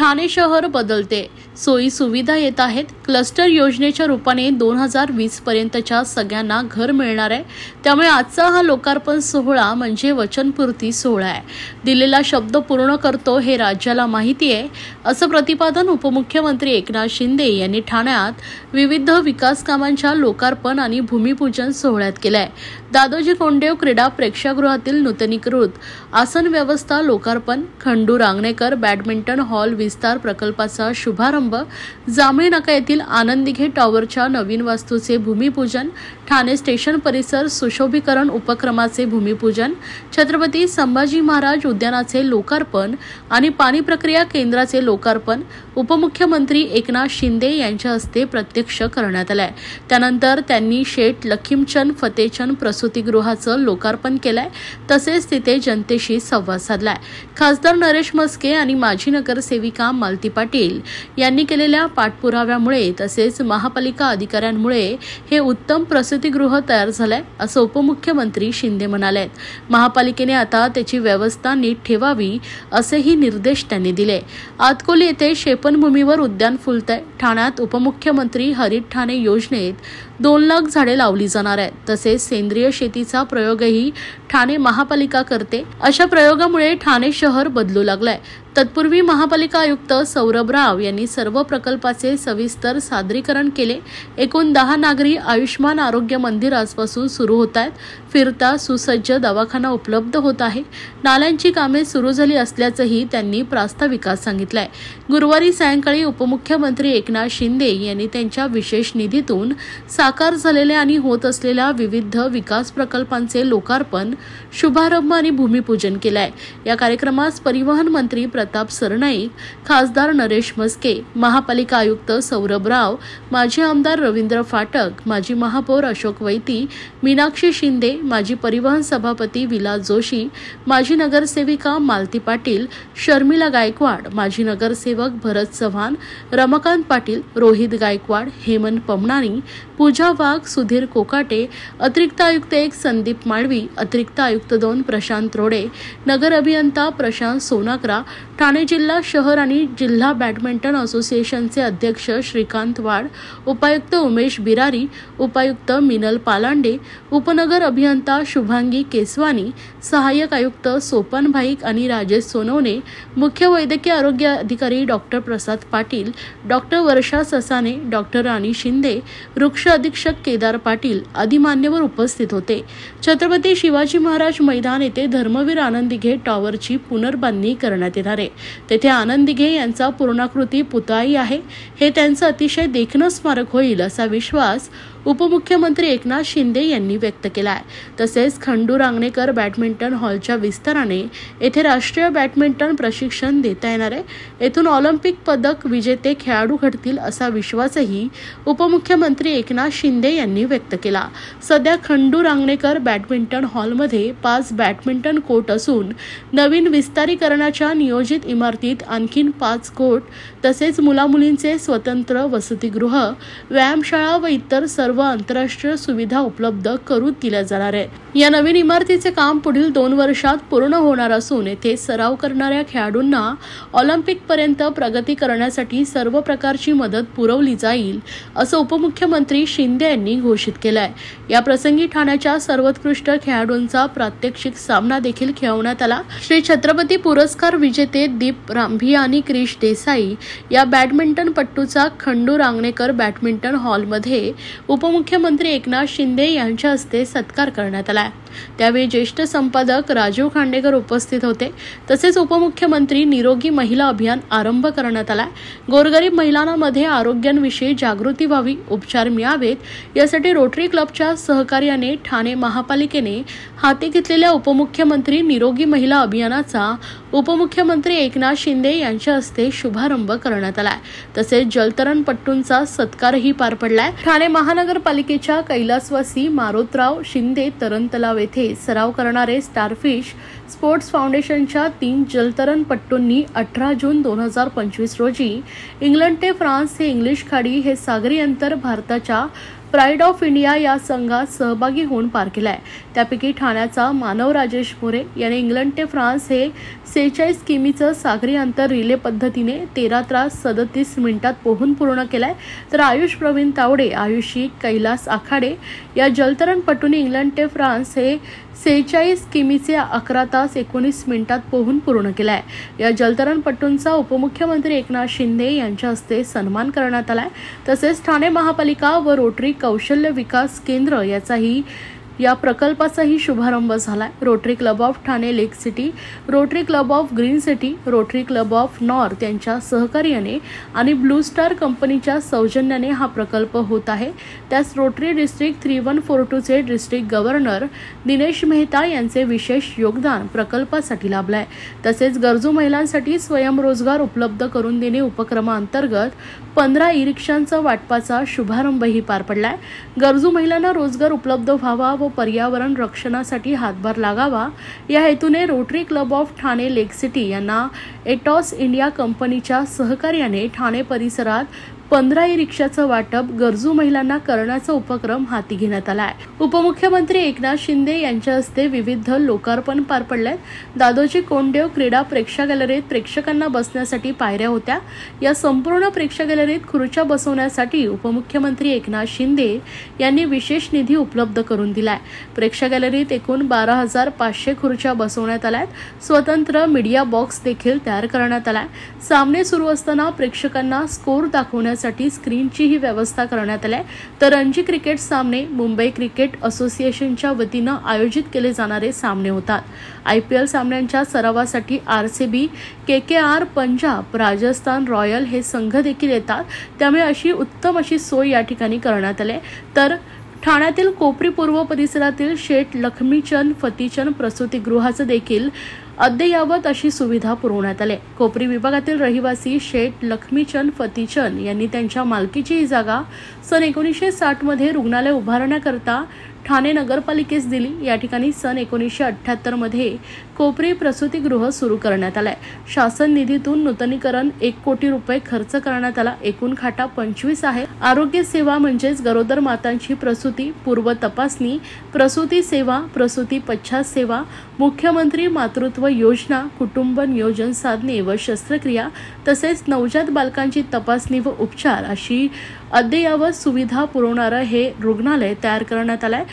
ठाणे शहर बदलते, सोयी सुविधा येत आहेत। क्लस्टर योजनेच्या रूपाने 2020 पर्यंतच्या सगळ्यांना घर मिळणार आहे। त्यामुळे आजचा हा लोकार्पण सोहळा म्हणजे वचनपूर्ती सोहळा आहे। दिलेला शब्द पूर्ण करतो हे राज्याला माहिती आहे, असं प्रतिपादन उपमुख्यमंत्री एकनाथ शिंदे यांनी ठाण्यात विविध विकास कामांच्या लोकार्पण आणि भूमिपूजन सोहळ्यात केलंय। दादोजी कोंडदेव क्रीडा प्रेक्षागृहातील नूतनीकृत आसन व्यवस्था लोकार्पण, खंडू रांगणेकर बॅडमिंटन हॉल विस्तार प्रकल्पाचा शुभारंभ, जांभळी नाका येथील आनंदीघे टॉवरच्या नवीन वास्तूचे भूमिपूजन, ठाणे स्टेशन परिसर सुशोभीकरण उपक्रमाचे भूमिपूजन, छत्रपती संभाजी महाराज उद्यानाचे लोकार्पण आणि पाणी प्रक्रिया केंद्राचे लोकार्पण उपमुख्यमंत्री एकनाथ शिंदे यांच्या हस्ते प्रत्यक्ष करण्यात आले। त्यानंतर त्यांनी शेठ लखीमचंद फतेचंद प्रसूतिगृहाचं लोकार्पण केलंय, तसेच तिथे जनतेशी संवाद साधलाय। खासदार नरेश म्हस्के आणि माजी नगरसेविका मालती पाटील यांनी केलेल्या पाठपुराव्यामुळे तसेच महापालिका अधिकाऱ्यांमुळे हे उत्तम प्रसूतिगृह तयार झालंय, असं उपमुख्यमंत्री शिंदे म्हणाले। महापालिकेने आता त्याची व्यवस्था नीट ठेवावी असेही निर्देश त्यांनी दिले। आतकोली येथे शेपनभूमीवर उद्यान फुलतंय। ठाण्यात उपमुख्यमंत्री हरित ठाणे योजनेत 2 लाख झाडे लावली जाणार आहेत। तसेच सेंद्रिय शेतीचा प्रयोगही ठाणे महापालिका करते। अशा प्रयोगामुळे ठाणे शहर बदलू लागलंय। तत्पूर्वी महापालिका आयुक्त सौरभ राव यांनी सर्व प्रकल्पाचे सविस्तर सादरीकरण केले। एकूण 10 नागरी आयुष्मान आरोग्य मंदिर आजपासून सुरू होत आहेत। फिरता सुसज्ज दवाखाना उपलब्ध होत आहे। नाल्यांची कामे सुरू झाली असल्याचंही त्यांनी प्रास्ताविकात सांगितलंय। गुरुवारी सायंकाळी उपमुख्यमंत्री एकनाथ शिंदे यांनी त्यांच्या विशेष निधीतून साकार झालेल्या आणि होत असलेल्या विविध विकास प्रकल्पांचे लोकार्पण, शुभारंभ आणि भूमिपूजन केलंय। या कार्यक्रमास परिवहन मंत्री प्रताप सरनाईक, खासदार नरेश म्हस्के, महापालिका आयुक्त सौरभ राव, माजी आमदार रवींद्र फाटक, माजी महापौर अशोक वैती, मीनाक्षी शिंदे, माजी परिवहन सभापती विलास जोशी, माजी नगरसेविका मालती पाटील, शर्मिला गायकवाड, माजी नगरसेवक भरत चव्हाण, रमाकांत पाटील, रोहित गायकवाड, हेमंत पमनानी, पूजा वाघ, सुधीर कोकाटे, अतिरिक्त आयुक्त 1 संदीप माळवी, अतिरिक्त आयुक्त 2 प्रशांत रोडे, नगर अभियंता प्रशांत सोनाकरा, ठाणे जिल्हा शहर आणि जिल्हा बॅडमिंटन असोसिएशनचे अध्यक्ष श्रीकांत वाड, उपायुक्त उमेश बिरारी, उपायुक्त मिनल पालांडे, उपनगर अभियंता शुभांगी केसवानी, सहाय्यक आयुक्त सोपन भाईक आणि राजेश सोनवणे, मुख्य वैद्यकीय आरोग्य अधिकारी डॉक्टर प्रसाद पाटील, डॉक्टर वर्षा ससाने, डॉक्टर राणी शिंदे, वृक्ष अधीक्षक केदार पाटील आदी मान्यवर उपस्थित होते। छत्रपती शिवाजी महाराज मैदान येथे धर्मवीर आनंदीघे टॉवरची पुनर्बांधणी करण्यात येणार आहे। तेथे आनंदीघे यांचा पूर्णाकृती पुतळाही आहे। हे त्यांचं अतिशय देखणं स्मारक होईल असा विश्वास उपमुख्यमंत्री एकनाथ शिंदे यांनी व्यक्त केला आहे। तसेच खंडू रांगणेकर बॅडमिंटन हॉलच्या विस्ताराने येथे राष्ट्रीय बॅडमिंटन प्रशिक्षण देता येणार आहे। येथून ऑलिम्पिक पदक विजेते खेळाडू घडतील असा विश्वासही उपमुख्यमंत्री एकनाथ शिंदे यांनी व्यक्त केला। सध्या खंडू रांगणेकर बॅडमिंटन हॉलमध्ये 5 बॅडमिंटन कोर्ट असून नवीन विस्तारीकरणाच्या नियोजित इमारतीत आणखीन 5 कोर्ट तसेच मुलामुलींचे स्वतंत्र वसतिगृह, व्यायामशाळा व इतर सर्व आंतरराष्ट्रीय सुविधा उपलब्ध करून दिल्या जाणार आहेत। या नवीन इमारतीचे काम पुढील 2 वर्षात पूर्ण होणार असून येथे सराव करणाऱ्या खेळाडूंना ऑलिम्पिक पर्यंत प्रगती करण्यासाठी सर्व प्रकारची मदत पुरवली जाईल, असं उपमुख्यमंत्री शिंदे यांनी घोषित केलंय। या प्रसंगी ठाण्याच्या सर्वोत्कृष्ट खेळाडूंचा प्रात्यक्षिक सामना देखील खेळवण्यात आला। श्री छत्रपती पुरस्कार विजेते दीप रामभिया आणि क्रिश देसाई या बॅडमिंटन पट्टूचा खंडू रांगणेकर बॅडमिंटन हॉलमध्ये उपमुख्यमंत्री एकनाथ शिंदे यांच्या हस्ते सत्कार करण्यात आला। त्यावेळी ज्येष्ठ संपादक राजीव खांडेकर उपस्थित होते। तसेच उपमुख्यमंत्री निरोगी महिला अभियान आरंभ करण्यात आला। गोरगरीब महिलांमध्ये आरोग्यांविषयी जागृती व्हावी, उपचार मिळावेत यासाठी रोटरी क्लबच्या सहकार्याने ठाणे महापालिकेने हाती घेतलेल्या उपमुख्यमंत्री निरोगी महिला अभियानाचा उपमुख्यमंत्री एकनाथ शिंदे यांच्या हस्ते शुभारंभ करण्यात आला। तसेच जलतरण पट्टूंचा सत्कारही पार पडलाय। ठाणे महानगरपालिकेच्या कैलासवासी मारोतराव शिंदे तरण तलाव येथे सराव करणारे स्टारफिश स्पोर्ट्स फाउंडेशनच्या 3 जलतरण पट्टूंनी 18 जून 2025 रोजी इंग्लंड ते फ्रान्स हे इंग्लिश खाडी हे सागरी अंतर भारताच्या प्राईड ऑफ इंडिया या संघात सहभागी होऊन पार केलाय। त्यापैकी ठाण्याचा मानव राजेश मोरे याने इंग्लंड ते फ्रान्स हे 46 किमीचं सागरी अंतर रिले पद्धतीने 13 तास 37 मिनिटात पोहून पूर्ण केलाय। तर आयुष प्रवीण तावडे, आयुषी कैलास आखाडे या जलतरणपटूंनी इंग्लंड ते फ्रान्स हे 46 किमीचे 11 तास 19 मिनिटात पोहून पूर्ण केलाय। या जलतरणपटूंचा उपमुख्यमंत्री एकनाथ शिंदे यांच्या हस्ते सन्मान करण्यात आलाय। तसेच ठाणे महापालिका व रोटरी कौशल्य विकास केंद्र या प्रकल्पाचाही शुभारंभ झालाय। Rotary club of Thane lake city, rotary club of green city, rotary club of north यांच्या सहकार्याने आणि ब्लू स्टार कंपनीच्या सौजन्याने हा प्रकल्प होत आहे। त्यास रोटरी डिस्ट्रिक्ट 3142 चे डिस्ट्रिक्ट गव्हर्नर दिनेश मेहता यांचे विशेष योगदान प्रकल्पासाठी लाभलंय। तसेच गरजू महिलांसाठी स्वयंरोजगार उपलब्ध करून देणे उपक्रमांतर्गत 15 ई-रिक्षांचा वाटपाचा शुभारंभही पार पडलाय। गरजू महिलांना रोजगार उपलब्ध व्हावा व पर्यावरण रक्षणासाठी हातभार लागावा या हेतूने rotary club of Thane lake city यांना एटॉस इंडिया कंपनीच्या सहकार्याने ठाणे परिसरात 15 ई-रिक्षाचं वाटप गरजू महिलांना करण्याचा उपक्रम हाती घेण्यात आला आहे। उपमुख्यमंत्री एकनाथ शिंदे यांच्या हस्ते विविध लोकार्पण पार पडले। दादोजी कोंडदेव क्रीडा प्रेक्षक गॅलरीत प्रेक्षकांना बसण्यासाठी पायऱ्या होत्या। या संपूर्ण प्रेक्षक गॅलरीत खुर्च्या बसवण्यासाठी उपमुख्यमंत्री एकनाथ शिंदे यांनी विशेष निधी उपलब्ध करून दिलाय। प्रेक्षक गॅलरीत एकूण 12,500 खुर्च्या बसवण्यात आल्यात। स्वतंत्र मीडिया बॉक्स देखील तयार करण्यात आलाय। सामने सुरू असताना प्रेक्षकांना स्कोर दाखवण्यासाठी स्क्रीनची ही व्यवस्था करण्यात आली आहे। तर रणजी क्रिकेट सामने मुंबई क्रिकेट असोसिएशनच्या वतीने आयोजित केले जाणारे सामने होतात। IPL सामन्यांच्या सरावासाठी RCB, KKR, Punjab, Rajasthan royal हे संघ देखील येतात। त्यामुळे उत्तम अशी सोय या ठिकाणी करण्यात आली। तर ठाण्यातील कोपरी पूर्व परिसरातील शेठ लक्ष्मीचंद फतीचंद प्रसूतिगृहाचं देखील अद्ययावत अशी सुविधा पुरवण्यात आली। कोपरी विभागातील रहिवासी शेठ लक्ष्मीचंद फतीचंद यांनी त्यांच्या मालकीची ही जागा सन 1960 मध्ये रुग्णालय उभारण्याकरता ठाणे नगरपालिकेस दिली। या ठिकाणी सन 1978 मध्ये कोपरी प्रसूतिगृह सुरू करण्यात आले। शासन निधीतून नूतनीकरण 1 कोटी रुपये खर्च करण्यात आला। एकूण खाटा 25 आहे। आरोग्य सेवा म्हणजेच गरोदर मातांची प्रसूती पूर्व तपासणी, प्रसूती सेवा, प्रसूती पश्चात सेवा, मुख्यमंत्री मातृत्व योजना, कुटुंब नियोजन साधने व शस्त्रक्रिया तसेच नवजात बालकांची तपासणी व उपचार अशी अद्ययावत सुविधा पुरवणारं हे रुग्णालय तयार करण्यात आलंय।